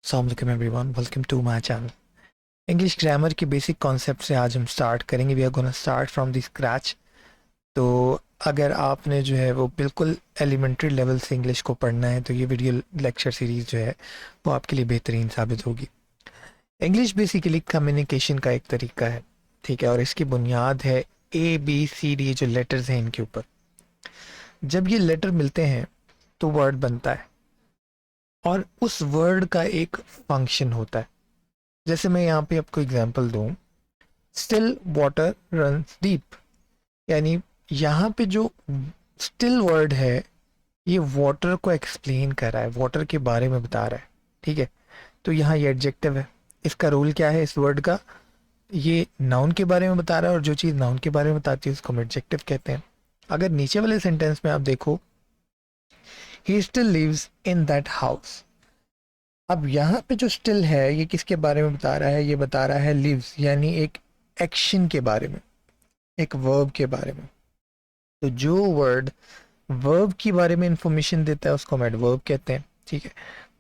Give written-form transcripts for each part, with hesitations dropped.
अस्सलाम वालेकुम everyone, welcome to my channel. English grammar के बेसिक कॉन्सेप्ट से आज हम स्टार्ट करेंगे। We are gonna start from the scratch. तो अगर आपने जो है वो बिल्कुल एलिमेंट्री लेवल से इंग्लिश को पढ़ना है तो ये वीडियो लेक्चर सीरीज़ जो है वो आपके लिए बेहतरीन साबित होगी। इंग्लिश बेसिकली कम्युनिकेशन का एक तरीका है, ठीक है, और इसकी बुनियाद है ABCD जो लेटर्स हैं इनके ऊपर। जब ये लेटर मिलते हैं तो वर्ड बनता है और उस वर्ड का एक फंक्शन होता है। जैसे मैं यहाँ पे आपको एग्जांपल दूं, स्टिल वाटर रन्स डीप, यानी यहाँ पे जो स्टिल वर्ड है ये वाटर को एक्सप्लेन कर रहा है, वाटर के बारे में बता रहा है, ठीक है। तो यहाँ ये एडजेक्टिव है। इसका रोल क्या है इस वर्ड का? ये नाउन के बारे में बता रहा है और जो चीज़ नाउन के बारे में बताती है उसको हम एडजेक्टिव कहते हैं। अगर नीचे वाले सेंटेंस में आप देखो, he still lives in that house. अब यहाँ पे जो स्टिल है ये किसके बारे में बता रहा है? ये बता रहा है लिव्स, यानी एक एक्शन के बारे में, एक वर्ब के बारे में। तो जो वर्ड वर्ब के बारे में इंफॉर्मेशन देता है उसको हम एडवर्ब कहते हैं, ठीक है।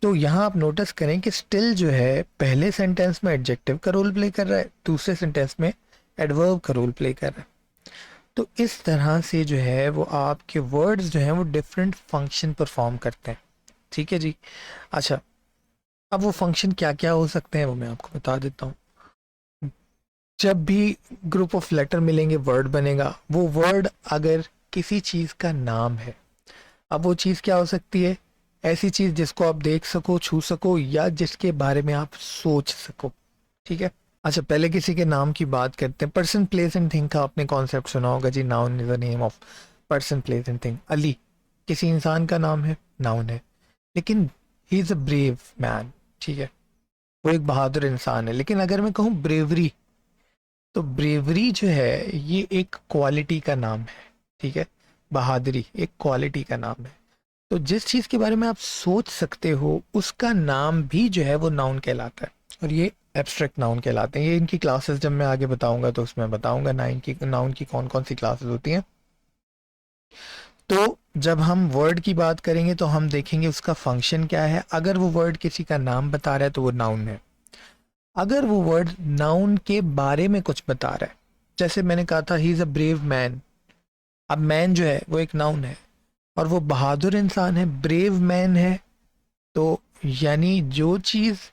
तो यहाँ आप नोटिस करें कि स्टिल जो है पहले सेंटेंस में एडजेक्टिव का रोल प्ले कर रहा है, दूसरे सेंटेंस में एडवर्ब का रोल प्ले कर रहा है। तो इस तरह से जो है वो आपके वर्ड्स जो हैं वो डिफरेंट फंक्शन परफॉर्म करते हैं, ठीक है जी। अच्छा, अब वो फंक्शन क्या क्या हो सकते हैं वो मैं आपको बता देता हूँ। जब भी ग्रुप ऑफ लेटर मिलेंगे वर्ड बनेगा। वो वर्ड अगर किसी चीज़ का नाम है, अब वो चीज़ क्या हो सकती है? ऐसी चीज़ जिसको आप देख सको, छू सको, या जिसके बारे में आप सोच सको, ठीक है। अच्छा, पहले किसी के नाम की बात करते हैं। पर्सन प्लेस एंड थिंग का आपने कॉन्सेप्ट सुना होगा जी। Noun is the name of person place and thing. Ali किसी इंसान का नाम है, नाउन है, लेकिन he is a brave man, ठीक है, वो एक बहादुर इंसान है। लेकिन अगर मैं कहूँ ब्रेवरी, तो ब्रेवरी जो है ये एक क्वालिटी का नाम है, ठीक है। बहादुरी एक क्वालिटी का नाम है। तो जिस चीज़ के बारे में आप सोच सकते हो उसका नाम भी जो है वो नाउन कहलाता है, और ये एब्स्ट्रैक्ट नाउन कहलाते हैं। ये इनकी क्लासेस जब मैं आगे बताऊंगा तो उसमें बताऊंगा नाउन की कौन कौन सी क्लासेस होती हैं। तो जब हम वर्ड की बात करेंगे तो हम देखेंगे उसका फंक्शन क्या है। अगर वो वर्ड किसी का नाम बता रहा है तो वो नाउन है। अगर वो वर्ड नाउन के बारे में कुछ बता रहा है, जैसे मैंने कहा था ही इज़ अ ब्रेव मैन। अब मैन जो है वो एक नाउन है और वो बहादुर इंसान है, ब्रेव मैन है। तो यानी जो चीज़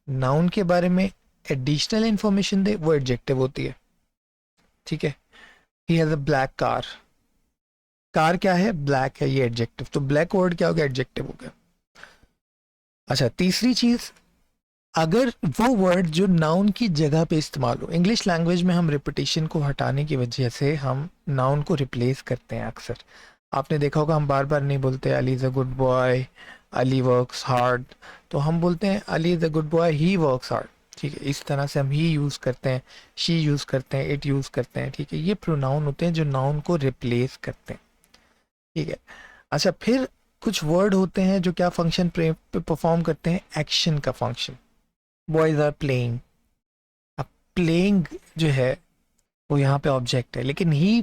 नाउन के बारे में एडिशनल इंफॉर्मेशन दे वो एडजेक्टिव होती है, ठीक है। He has a black car. Car क्या है? ब्लैक है, ये एडजेक्टिव। तो ब्लैक वर्ड क्या हो गया? एडजेक्टिव हो गया। अच्छा, तीसरी चीज़, अगर वो वर्ड जो नाउन की जगह पे इस्तेमाल हो। इंग्लिश लैंग्वेज में हम रिपीटेशन को हटाने की वजह से हम नाउन को रिप्लेस करते हैं अक्सर। आपने देखा होगा हम बार बार नहीं बोलते Ali is a good boy, Ali works hard. तो हम बोलते हैं Ali is a good boy, he works hard, ठीक है। इस तरह से हम ही यूज़ करते हैं, शी यूज़ करते हैं, इट यूज़ करते हैं, ठीक है। ये प्रोनाउन होते हैं जो नाउन को रिप्लेस करते हैं, ठीक है। अच्छा, फिर कुछ वर्ड होते हैं जो क्या फंक्शन परफॉर्म करते हैं? एक्शन का फंक्शन। Boys are playing. अब प्लेइंग जो है वो यहाँ पे ऑब्जेक्ट है, लेकिन he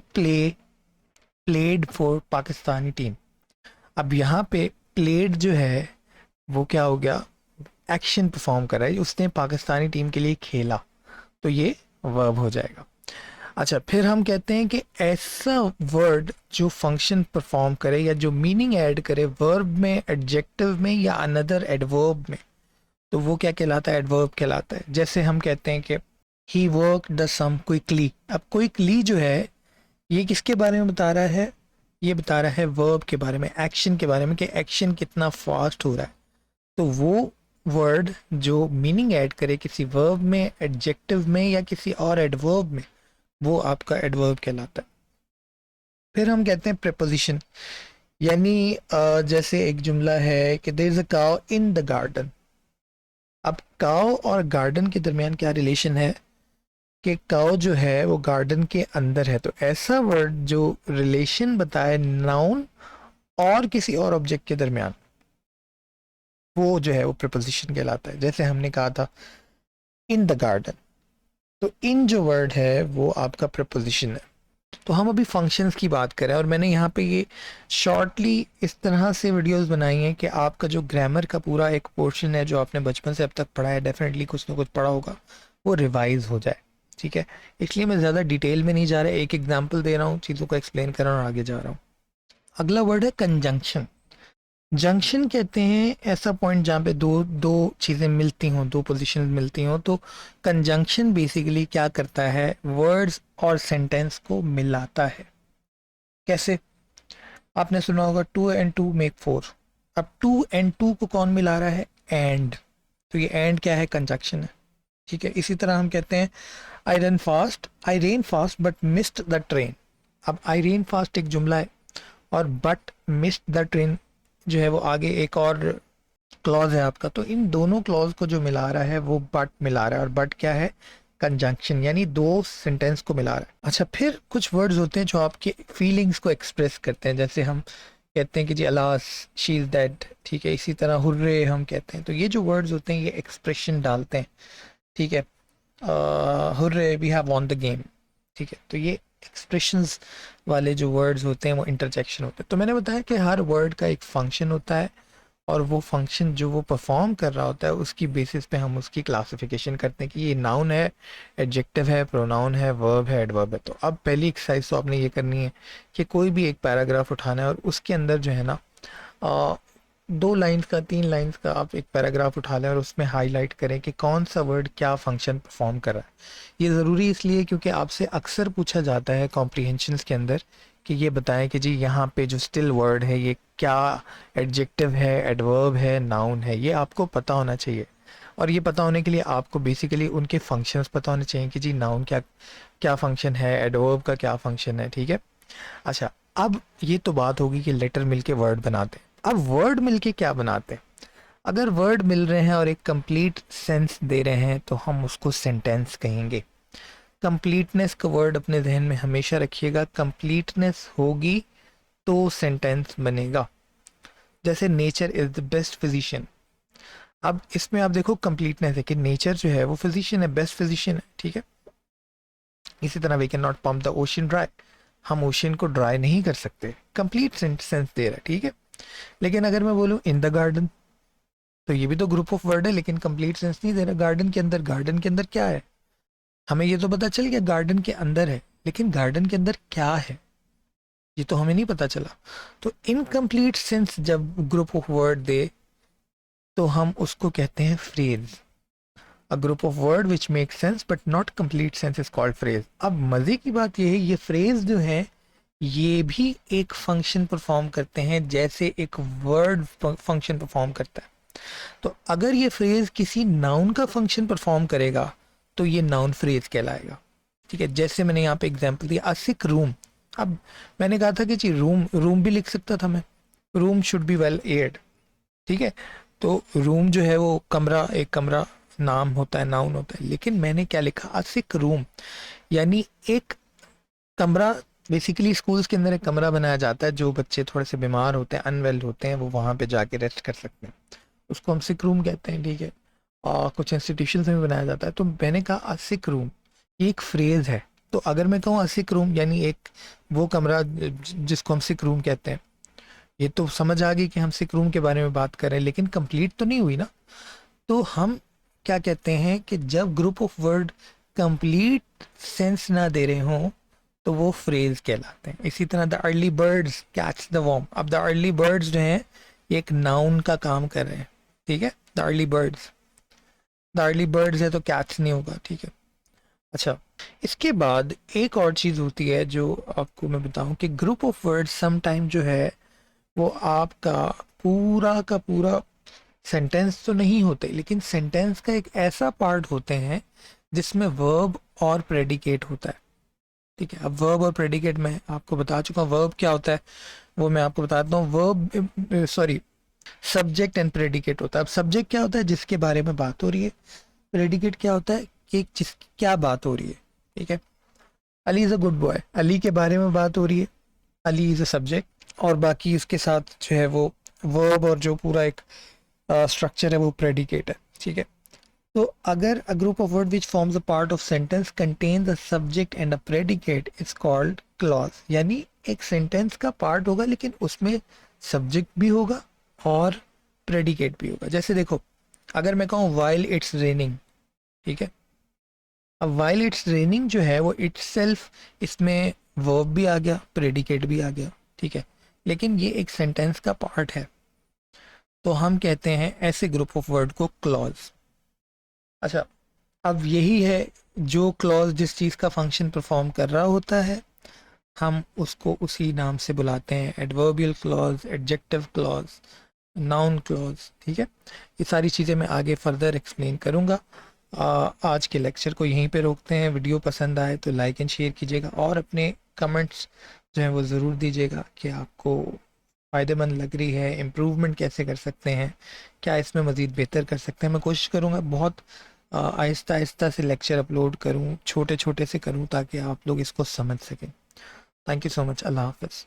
played for Pakistani team. अब यहाँ पे प्लेड जो है वो क्या हो गया? एक्शन परफॉर्म कर रहा है, उसने पाकिस्तानी टीम के लिए खेला, तो ये वर्ब हो जाएगा। अच्छा, फिर हम कहते हैं कि ऐसा वर्ड जो फंक्शन परफॉर्म करे या जो मीनिंग ऐड करे वर्ब में, एडजेक्टिव में या अनदर एडवर्ब में, तो वो क्या कहलाता है? एडवर्ब कहलाता है। जैसे हम कहते हैं कि ही वर्क द सम क्विकली। अब क्विकली जो है ये किसके बारे में बता रहा है? ये बता रहा है वर्ब के बारे में, एक्शन के बारे में, कि एक्शन कितना फास्ट हो रहा है। तो वो वर्ड जो मीनिंग ऐड करे किसी वर्ब में, एडजेक्टिव में या किसी और एडवर्ब में, वो आपका एडवर्ब कहलाता है। फिर हम कहते हैं प्रेपोजिशन, यानी जैसे एक जुमला है कि there is a cow in the garden. अब काउ और गार्डन के दरमियान क्या रिलेशन है? कि काउ जो है वो गार्डन के अंदर है। तो ऐसा वर्ड जो रिलेशन बताए नाउन और किसी और ऑब्जेक्ट के दरमियान, वो जो है वो प्रीपोजिशन कहलाता है। जैसे हमने कहा था इन द गार्डन, तो इन जो वर्ड है वो आपका प्रीपोजिशन है। तो हम अभी फंक्शंस की बात करें, और मैंने यहाँ पे ये शॉर्टली इस तरह से वीडियोस बनाई हैं कि आपका जो ग्रामर का पूरा एक पोर्शन है जो आपने बचपन से अब तक पढ़ा है, डेफिनेटली कुछ ना कुछ पढ़ा होगा, वो रिवाइज हो जाए। ठीक है, इसलिए मैं ज़्यादा डिटेल में नहीं जा रहा, एक एग्जाम्पल दे रहा हूँ, चीज़ों को एक्सप्लेन कर रहा हूँ और आगे जा रहा हूँ। अगला वर्ड है कंजंक्शन। जंक्शन कहते हैं ऐसा पॉइंट जहाँ पे दो दो चीज़ें मिलती हों, दो पोजीशन मिलती हों। तो कंजंक्शन बेसिकली क्या करता है, वर्ड्स और सेंटेंस को मिलाता है। कैसे? आपने सुना होगा 2 and 2 make 4। अब 2 and 2 को कौन मिला रहा है? एंड। तो ये एंड क्या है? कंजंक्शन है। ठीक है, इसी तरह हम कहते हैं I ran fast but missed the train. अब आई रेन फास्ट एक जुमला है, और बट मिस्ड द ट्रेन जो है वो आगे एक और क्लॉज है आपका। तो इन दोनों क्लॉज को जो मिला रहा है वो बट मिला रहा है, और बट क्या है? कंजंक्शन, यानी दो सेंटेंस को मिला रहा है। अच्छा, फिर कुछ वर्ड्स होते हैं जो आपके फीलिंग्स को एक्सप्रेस करते हैं, जैसे हम कहते हैं कि जी अलास शी इज़ डेड। ठीक है, इसी तरह हुर्रे हम कहते हैं। तो ये जो वर्ड्स होते हैं ये एक्सप्रेशन डालते हैं। ठीक है, hurray we have won the game. ठीक है, तो ये एक्सप्रेशंस वाले जो वर्ड्स होते हैं वो इंटरजेक्शन होते हैं। तो मैंने बताया कि हर वर्ड का एक फंक्शन होता है, और वो फंक्शन जो वो परफॉर्म कर रहा होता है उसकी बेसिस पे हम उसकी क्लासिफिकेशन करते हैं कि ये नाउन है, एडजेक्टिव है, प्रोनाउन है, वर्ब है, एडवर्ब है। तो अब पहली एक्सरसाइज तो आपने ये करनी है कि कोई भी एक पैराग्राफ उठाना है, और उसके अंदर जो है ना 2 लाइन्स का, 3 लाइन्स का आप एक पैराग्राफ उठा लें और उसमें हाईलाइट करें कि कौन सा वर्ड क्या फंक्शन परफॉर्म कर रहा है। ये ज़रूरी इसलिए क्योंकि आपसे अक्सर पूछा जाता है कॉम्प्रीहेंशंस के अंदर कि ये बताएं कि जी यहाँ पे जो स्टिल वर्ड है ये क्या एडजेक्टिव है, एडवर्ब है, नाउन है। ये आपको पता होना चाहिए, और ये पता होने के लिए आपको बेसिकली उनके फंक्शंस पता होने चाहिए कि जी नाउन क्या क्या फंक्शन है, एडवर्ब का क्या फंक्शन है। ठीक है, अच्छा, अब ये तो बात होगी कि लेटर मिलके वर्ड बनाते हैं। अब वर्ड मिलके क्या बनाते हैं? अगर वर्ड मिल रहे हैं और एक कंप्लीट सेंस दे रहे हैं तो हम उसको सेंटेंस कहेंगे। कंप्लीटनेस का वर्ड अपने जहन में हमेशा रखिएगा, कंप्लीटनेस होगी तो सेंटेंस बनेगा। जैसे nature is the best physician. अब इसमें आप देखो कंप्लीटनेस है कि नेचर जो है वो फिजिशियन है, बेस्ट फिजिशियन है। ठीक है, इसी तरह we can not pump the ocean dry. हम ओशन को ड्राई नहीं कर सकते, कंप्लीट सेंस दे रहा है। ठीक है, लेकिन अगर मैं बोलूँ इन द गार्डन, तो ये भी तो ग्रुप ऑफ वर्ड है लेकिन कंप्लीट सेंस नहीं दे रहा। गार्डन के अंदर क्या है? हमें ये तो पता चल गया गार्डन के अंदर है, लेकिन गार्डन के अंदर क्या है ये तो हमें नहीं पता चला। तो इनकम्प्लीट सेंस जब ग्रुप ऑफ वर्ड दे तो हम उसको कहते हैं phrase. A group of word which make sense but not complete sense is called phrase. अब मजे की बात यह है ये फ्रेज जो है ये भी एक फंक्शन परफॉर्म करते हैं जैसे एक वर्ड फंक्शन परफॉर्म करता है। तो अगर ये फ्रेज किसी नाउन का फंक्शन परफॉर्म करेगा तो ये नाउन फ्रेज कहलाएगा। ठीक है, जैसे मैंने यहाँ पे एग्जांपल दिया, अ सिक रूम। अब मैंने कहा था कि जी रूम, रूम भी लिख सकता था मैं, room should be well aired. ठीक है, तो रूम जो है वो कमरा, एक कमरा नाम होता है, नाउन होता है, लेकिन मैंने क्या लिखा? अ सिक रूम, यानी एक कमरा। बेसिकली स्कूल्स के अंदर एक कमरा बनाया जाता है, जो बच्चे थोड़े से बीमार होते हैं, अनवेल होते हैं, वो वहाँ पे जाके रेस्ट कर सकते हैं, उसको हम सिक रूम कहते हैं। ठीक है, और कुछ इंस्टीट्यूशन में बनाया जाता है। तो मैंने कहा अ सिक रूम, ये एक फ्रेज है। तो अगर मैं कहूँ अ सिक रूम यानी एक वो कमरा जिसको हम सिक रूम कहते हैं, ये तो समझ आ गई कि हम सिक रूम के बारे में बात कर रहे हैं, लेकिन कंप्लीट तो नहीं हुई ना। तो हम क्या कहते हैं कि जब group of word complete sense ना दे रहे हों तो वो फ्रेज कहलाते हैं। इसी तरह the early birds catch the worm. अब द अर्ली बर्ड्स जो हैं ये एक नाउन का काम कर रहे हैं। ठीक है, द अर्ली बर्ड्स है तो कैच नहीं होगा। ठीक है, अच्छा, इसके बाद एक और चीज़ होती है जो आपको मैं बताऊं कि ग्रुप ऑफ वर्ड्स समटाइम जो है वो आपका पूरा का पूरा सेंटेंस तो नहीं होते, लेकिन सेंटेंस का एक ऐसा पार्ट होते हैं जिसमें वर्ब और प्रेडिकेट होता है। ठीक है, अब वर्ब और प्रेडिकेट मैं आपको बता चुका हूँ। वर्ब क्या होता है वो मैं आपको बताता हूँ। Verb sorry subject and predicate होता है। अब सब्जेक्ट क्या होता है? जिसके बारे में बात हो रही है। प्रेडिकेट क्या होता है? कि जिस क्या बात हो रही है। ठीक है, Ali is a good boy, Ali के बारे में बात हो रही है, अली इज़ अ सब्जेक्ट, और बाकी इसके साथ जो है वो वर्ब और जो पूरा एक स्ट्रक्चर है वो प्रेडिकेट है। ठीक है, तो अगर a group of word which forms a part of sentence contains a subject and a predicate it's called clause, यानी एक सेंटेंस का पार्ट होगा लेकिन उसमें सब्जेक्ट भी होगा और प्रेडिकेट भी होगा। जैसे देखो, अगर मैं कहूँ वाइल इट्स रेनिंग, ठीक है, अब वाइल इट्स रेनिंग जो है वो इटसेल्फ, इसमें वर्ब भी आ गया, प्रेडिकेट भी आ गया, ठीक है, लेकिन ये एक सेंटेंस का पार्ट है, तो हम कहते हैं ऐसे ग्रुप ऑफ वर्ड को क्लॉज। अच्छा, अब यही है, जो क्लॉज जिस चीज़ का फंक्शन परफॉर्म कर रहा होता है हम उसको उसी नाम से बुलाते हैं, adverbial clause, adjective clause, noun clause, ठीक है। ये सारी चीज़ें मैं आगे फर्दर एक्सप्लेन करूँगा। आज के लेक्चर को यहीं पे रोकते हैं। वीडियो पसंद आए तो लाइक एंड शेयर कीजिएगा और अपने कमेंट्स जो हैं वो ज़रूर दीजिएगा कि आपको फ़ायदेमंद लग रही है, इम्प्रूवमेंट कैसे कर सकते हैं, क्या इसमें मज़ीद बेहतर कर सकते हैं। मैं कोशिश करूँगा बहुत आहिस्ता आहिस्ता से लेक्चर अपलोड करूँ, छोटे छोटे से करूँ ताकि आप लोग इसको समझ सकें। Thank you so much. अल्लाह हाफ़िज़।